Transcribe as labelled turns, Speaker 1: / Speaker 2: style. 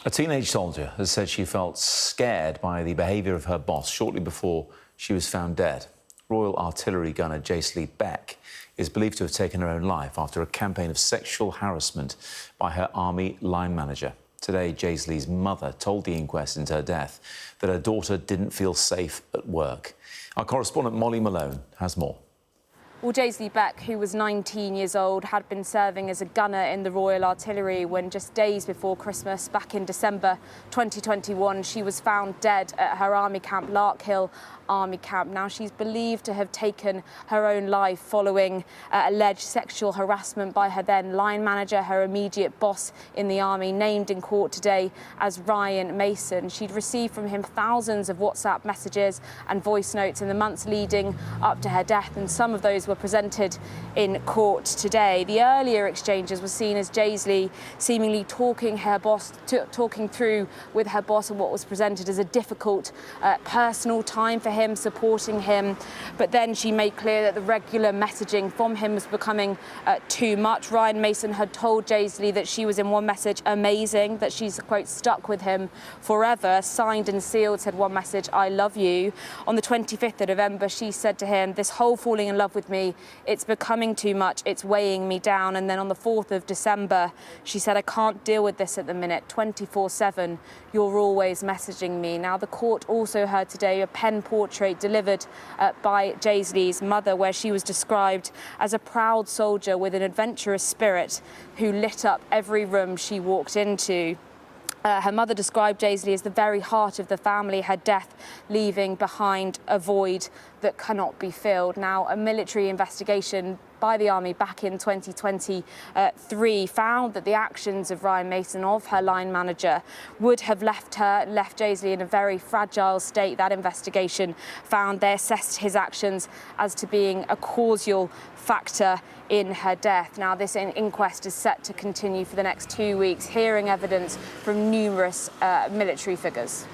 Speaker 1: A teenage soldier has said she felt scared by the behaviour of her boss shortly before she was found dead. Royal Artillery gunner Jaysley Beck is believed to have taken her own life after a campaign of sexual harassment by her army line manager. Today, Jaysley's mother told the inquest into her death that her daughter didn't feel safe at work. Our correspondent Molly Malone has more.
Speaker 2: Well, Jaysley Beck, who was 19 years old, had been serving as a gunner in the Royal Artillery when just days before Christmas, back in December 2021, she was found dead at her army camp, Larkhill army camp. Now, she's believed to have taken her own life following alleged sexual harassment by her then line manager, her immediate boss in the army, named in court today as Ryan Mason. She'd received from him thousands of WhatsApp messages and voice notes in the months leading up to her death, and some of those were presented in court today. The earlier exchanges were seen as Jaysley seemingly talking through with her boss and what was presented as a difficult personal time for him, supporting him. But then she made clear that the regular messaging from him was becoming too much. Ryan Mason had told Jaysley that she was, in one message, amazing, that she's, quote, stuck with him forever. Signed and sealed, said one message, "I love you." On the 25th of November, she said to him, "This whole falling in love with me, it's becoming too much, it's weighing me down." And then on the 4th of December, she said, "I can't deal with this at the minute, 24/7, you're always messaging me." Now, the court also heard today a pen portrait delivered by Jaysley's mother, where she was described as a proud soldier with an adventurous spirit who lit up every room she walked into. Her mother described Jaysley as the very heart of the family, her death leaving behind a void that cannot be filled. Now, a military investigation by the army back in 2023 found that the actions of Ryan Mason, of her line manager, would have left Jaysley in a very fragile state. That investigation found they assessed his actions as to being a causal factor in her death. Now, this inquest is set to continue for the next 2 weeks, hearing evidence from numerous military figures.